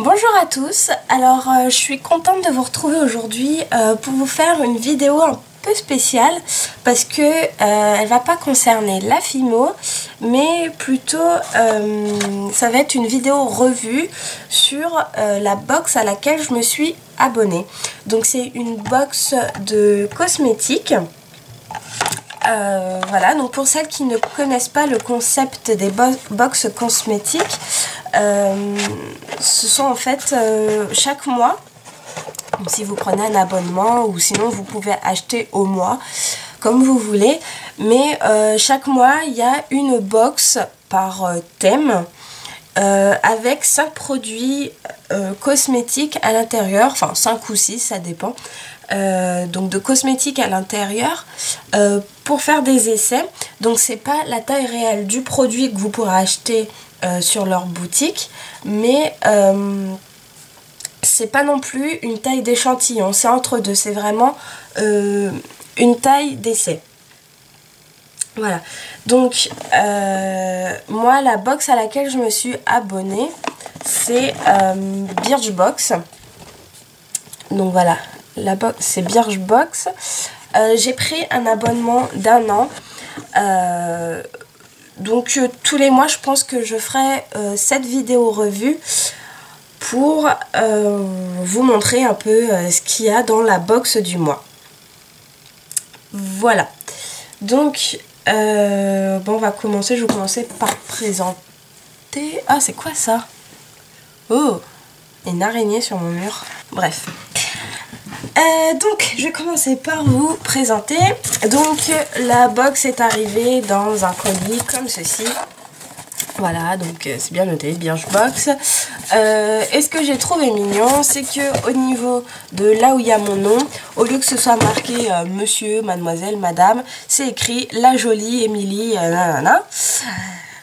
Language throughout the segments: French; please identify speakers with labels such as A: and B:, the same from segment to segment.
A: Bonjour à tous, alors je suis contente de vous retrouver aujourd'hui pour vous faire une vidéo un peu spéciale parce que elle va pas concerner la Fimo mais plutôt ça va être une vidéo revue sur la box à laquelle je me suis abonnée. Donc c'est une box de cosmétiques. Voilà, donc pour celles qui ne connaissent pas le concept des box cosmétiques, ce sont en fait chaque mois, si vous prenez un abonnement ou sinon vous pouvez acheter au mois comme vous voulez, mais chaque mois il y a une box par thème avec 5 produits cosmétiques à l'intérieur, enfin 5 ou 6 ça dépend. Donc de cosmétiques à l'intérieur pour faire des essais. Donc c'est pas la taille réelle du produit que vous pourrez acheter sur leur boutique, mais c'est pas non plus une taille d'échantillon, c'est entre deux, c'est vraiment une taille d'essai. Voilà, donc moi la box à laquelle je me suis abonnée c'est Birchbox. Donc voilà, la box c'est Birchbox. J'ai pris un abonnement d'1 an. Donc tous les mois je pense que je ferai cette vidéo revue pour vous montrer un peu ce qu'il y a dans la box du mois. Voilà. Donc bon, on va commencer. Je vais commencer par présenter. Ah, c'est quoi ça? Oh, une araignée sur mon mur. Bref. Donc je vais commencer par vous présenter. Donc la box est arrivée dans un colis comme ceci. Voilà, donc c'est bien noté, Birchbox. Et ce que j'ai trouvé mignon, c'est que au niveau de là où il y a mon nom, au lieu que ce soit marqué monsieur, mademoiselle, madame, c'est écrit la jolie Émilie, nanana.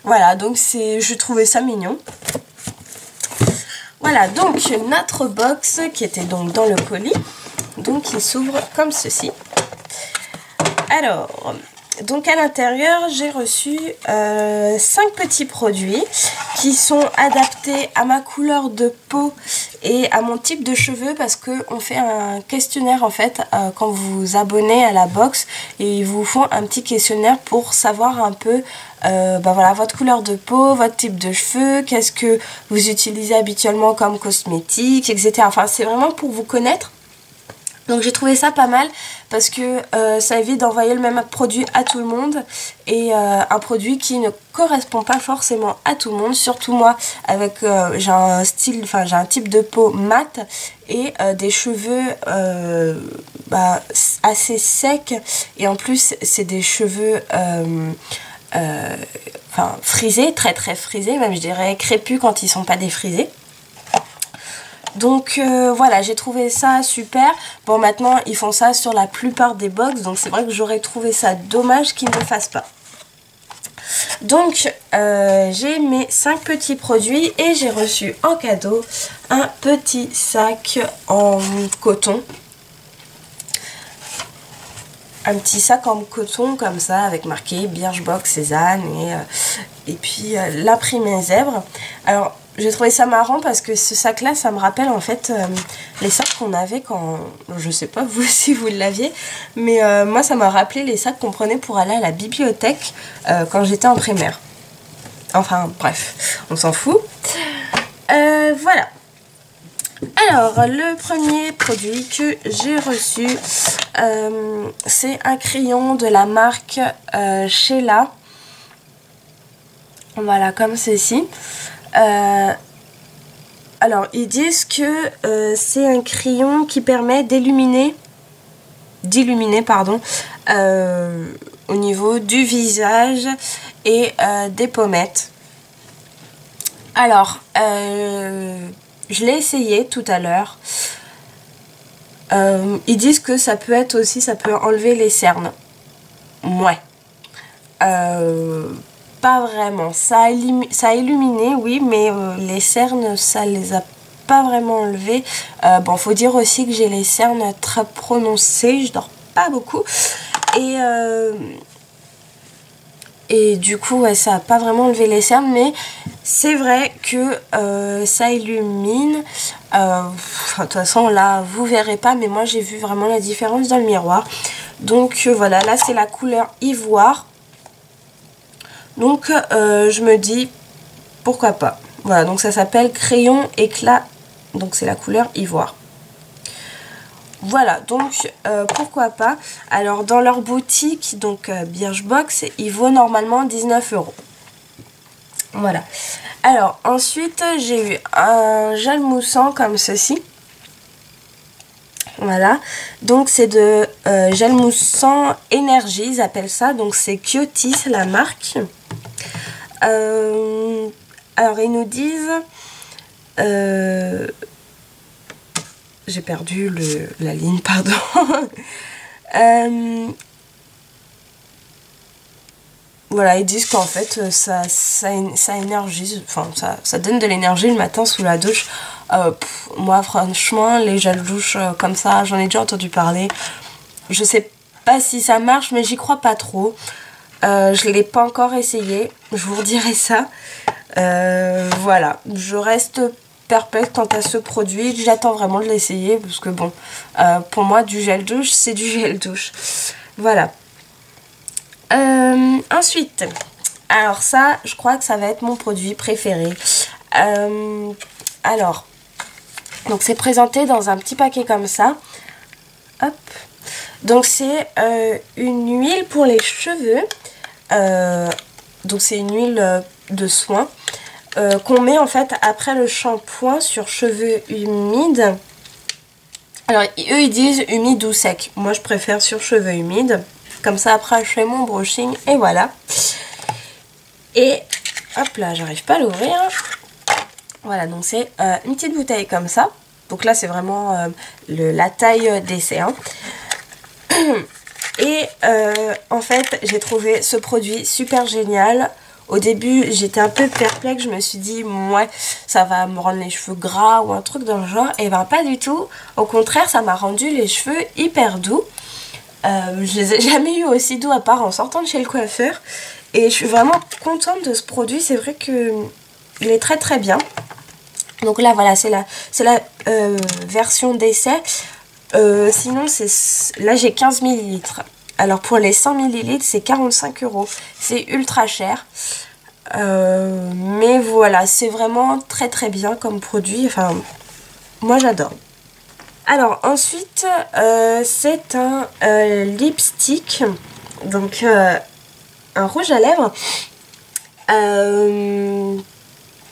A: Voilà, donc je trouvais ça mignon. Voilà, donc notre box qui était donc dans le colis. Donc il s'ouvre comme ceci. Alors, donc à l'intérieur j'ai reçu 5 petits produits qui sont adaptés à ma couleur de peau et à mon type de cheveux, parce qu'on fait un questionnaire en fait quand vous vous abonnez à la box, et ils vous font un petit questionnaire pour savoir un peu voilà, votre couleur de peau, votre type de cheveux, qu'est-ce que vous utilisez habituellement comme cosmétique, etc. Enfin c'est vraiment pour vous connaître. Donc j'ai trouvé ça pas mal parce que ça évite d'envoyer le même produit à tout le monde, et un produit qui ne correspond pas forcément à tout le monde, surtout moi avec j'ai un style, enfin j'ai un type de peau mat et des cheveux assez secs, et en plus c'est des cheveux frisés, très très frisés, même je dirais crépus quand ils sont pas défrisés. Donc voilà, j'ai trouvé ça super. Bon, maintenant ils font ça sur la plupart des box, donc c'est vrai que j'aurais trouvé ça dommage qu'ils ne le fassent pas. Donc j'ai mes 5 petits produits et j'ai reçu en cadeau un petit sac en coton. Un petit sac en coton comme ça avec marqué Birchbox Cézanne et puis l'imprimé zèbre. Alors j'ai trouvé ça marrant parce que ce sac là ça me rappelle en fait les sacs qu'on avait quand, je sais pas vous si vous l'aviez, mais moi ça m'a rappelé les sacs qu'on prenait pour aller à la bibliothèque quand j'étais en primaire. Enfin bref, on s'en fout. Voilà. Alors le premier produit que j'ai reçu c'est un crayon de la marque Sheila. Voilà, comme ceci. Alors ils disent que c'est un crayon qui permet d'illuminer au niveau du visage et des pommettes. Alors je l'ai essayé tout à l'heure. Ils disent que ça peut être aussi, ça peut enlever les cernes. Ouais. Pas vraiment. Ça a illuminé, oui, mais les cernes, ça les a pas vraiment enlevées. Bon, faut dire aussi que j'ai les cernes très prononcées. Je dors pas beaucoup. et du coup ouais, ça n'a pas vraiment levé les cernes, mais c'est vrai que ça illumine. De toute façon là vous verrez pas, mais moi j'ai vu vraiment la différence dans le miroir. Donc voilà, là c'est la couleur ivoire. Donc je me dis pourquoi pas. Voilà, donc ça s'appelle crayon éclat, donc c'est la couleur ivoire. Voilà, donc pourquoi pas. Alors dans leur boutique, donc Birchbox, il vaut normalement 19 €. Voilà. Alors ensuite j'ai eu un gel moussant comme ceci. Voilà, donc c'est de gel moussant énergie, ils appellent ça. Donc c'est Kyotis la marque. Alors ils nous disent... j'ai perdu la ligne, pardon. Voilà, ils disent qu'en fait ça énergise, enfin ça donne de l'énergie le matin sous la douche. Moi franchement les gels douche comme ça, j'en ai déjà entendu parler. Je sais pas si ça marche, mais j'y crois pas trop. Je l'ai pas encore essayé, je vous redirai ça. Voilà, je reste perplexe quant à ce produit. J'attends vraiment de l'essayer parce que bon, pour moi du gel douche c'est du gel douche. Voilà. Ensuite, alors ça je crois que ça va être mon produit préféré. Alors, donc c'est présenté dans un petit paquet comme ça. Hop. Donc c'est une huile pour les cheveux. Donc c'est une huile de soin. Qu'on met en fait après le shampoing sur cheveux humides. Alors eux ils disent humide ou sec. Moi je préfère sur cheveux humides. Comme ça après je fais mon brushing et voilà. Et hop là, j'arrive pas à l'ouvrir. Voilà, donc c'est une petite bouteille comme ça. Donc là c'est vraiment la taille d'essai. Hein. Et en fait j'ai trouvé ce produit super génial. Au début, j'étais un peu perplexe, je me suis dit, ouais, ça va me rendre les cheveux gras ou un truc dans le genre. Et ben pas du tout, au contraire, ça m'a rendu les cheveux hyper doux. Je les ai jamais eu aussi doux à part en sortant de chez le coiffeur. Et je suis vraiment contente de ce produit, c'est vrai qu'il est très très bien. Donc là, voilà, c'est la version d'essai. Sinon, là j'ai 15 ml. Alors pour les 100 ml c'est 45 €. C'est ultra cher. Mais voilà, c'est vraiment très très bien comme produit. Enfin, moi j'adore. Alors ensuite, c'est un lipstick. Donc un rouge à lèvres.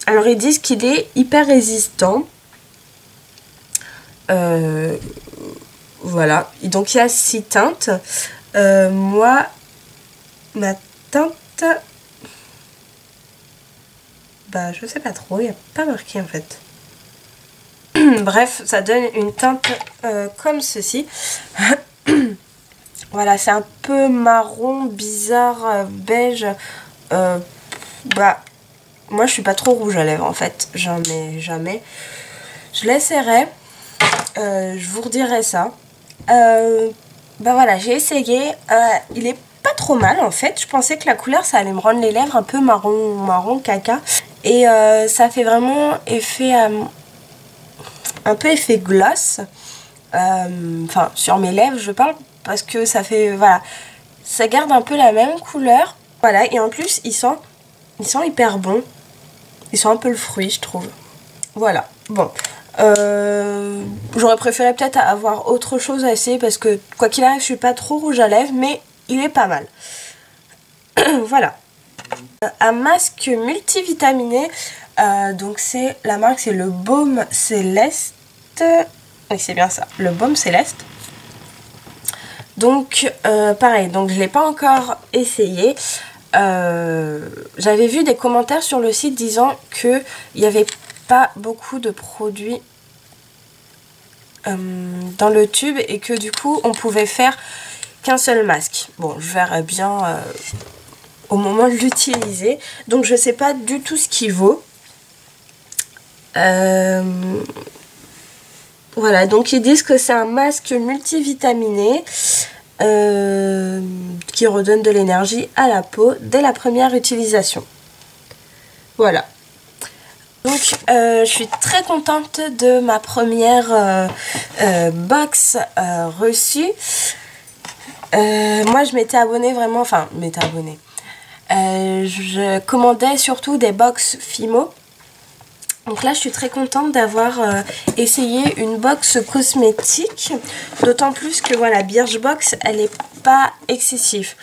A: Alors ils disent qu'il est hyper résistant. Voilà. Donc il y a 6 teintes. Moi, ma teinte, bah je sais pas trop, il n'y a pas marqué en fait. Bref, ça donne une teinte comme ceci. Voilà, c'est un peu marron, bizarre, beige. Bah, moi je suis pas trop rouge à lèvres en fait, j'en ai jamais. Je l'essaierai, je vous redirai ça. Bah voilà, j'ai essayé, il est pas trop mal en fait. Je pensais que la couleur ça allait me rendre les lèvres un peu marron caca. Et ça fait vraiment effet, un peu effet gloss. Enfin sur mes lèvres je parle, parce que ça fait, voilà, ça garde un peu la même couleur. Voilà, et en plus il sent hyper bon. Il sent un peu le fruit je trouve. Voilà, bon. J'aurais préféré peut-être avoir autre chose à essayer parce que quoi qu'il arrive je suis pas trop rouge à lèvres, mais il est pas mal. Voilà. Un masque multivitaminé, donc c'est la marque, c'est le Baume Céleste. Oui c'est bien ça, le Baume Céleste. Donc pareil, donc je l'ai pas encore essayé. J'avais vu des commentaires sur le site disant que il y avait pas beaucoup de produits dans le tube et que du coup on pouvait faire qu'un seul masque. Bon, je verrai bien au moment de l'utiliser. Donc je sais pas du tout ce qu'il vaut. Voilà, donc ils disent que c'est un masque multivitaminé. qui redonne de l'énergie à la peau dès la première utilisation. Voilà. Donc je suis très contente de ma première box reçue. Moi je m'étais abonnée vraiment, enfin je commandais surtout des box Fimo. Donc là je suis très contente d'avoir essayé une box cosmétique. D'autant plus que voilà, Birchbox elle est pas excessive.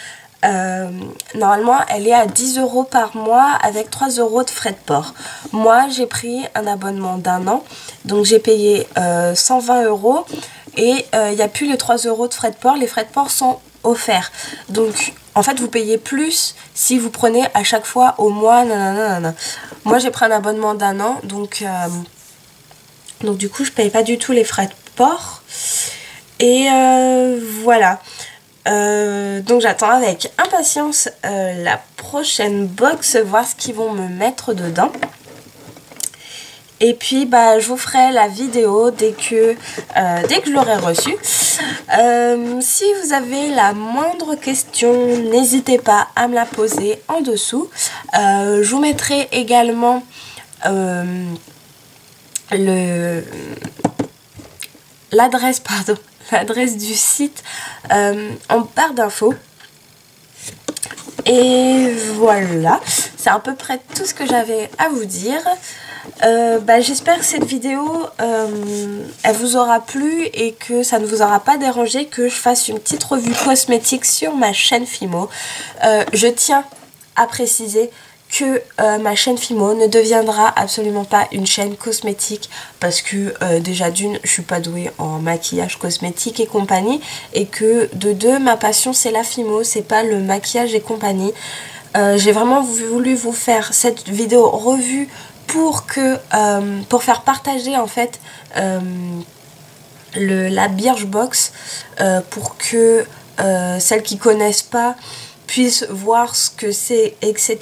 A: Normalement elle est à 10 € par mois avec 3 € de frais de port. Moi j'ai pris un abonnement d'1 an. Donc j'ai payé 120 € et il n'y a plus les 3 € de frais de port. Les frais de port sont offerts. Donc en fait vous payez plus si vous prenez à chaque fois au mois. Nanana. Moi j'ai pris un abonnement d'1 an. Donc du coup je paye pas du tout les frais de port. Et voilà. Donc j'attends avec impatience la prochaine box, voir ce qu'ils vont me mettre dedans. Et puis bah je vous ferai la vidéo dès que je l'aurai reçue. Si vous avez la moindre question, n'hésitez pas à me la poser en dessous. Je vous mettrai également l'adresse du site en barre d'infos. Et voilà, c'est à peu près tout ce que j'avais à vous dire. J'espère que cette vidéo elle vous aura plu et que ça ne vous aura pas dérangé que je fasse une petite revue cosmétique sur ma chaîne Fimo. Je tiens à préciser que ma chaîne Fimo ne deviendra absolument pas une chaîne cosmétique parce que déjà d'une je suis pas douée en maquillage cosmétique et compagnie, et que de deux ma passion c'est la Fimo, c'est pas le maquillage et compagnie. J'ai vraiment voulu vous faire cette vidéo revue pour faire partager en fait la Birchbox pour que celles qui connaissent pas puissent voir ce que c'est, etc.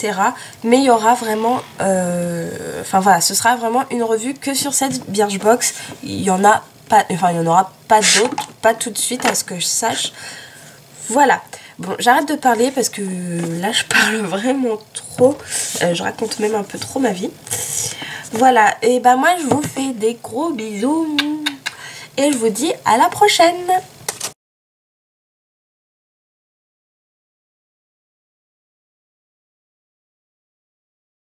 A: Mais il y aura vraiment enfin voilà, ce sera vraiment une revue que sur cette Birchbox. Il y en aura pas d'autres, pas tout de suite à ce que je sache. Voilà. Bon, j'arrête de parler parce que là je parle vraiment trop, je raconte même un peu trop ma vie. Voilà, et bah moi je vous fais des gros bisous et je vous dis à la prochaine.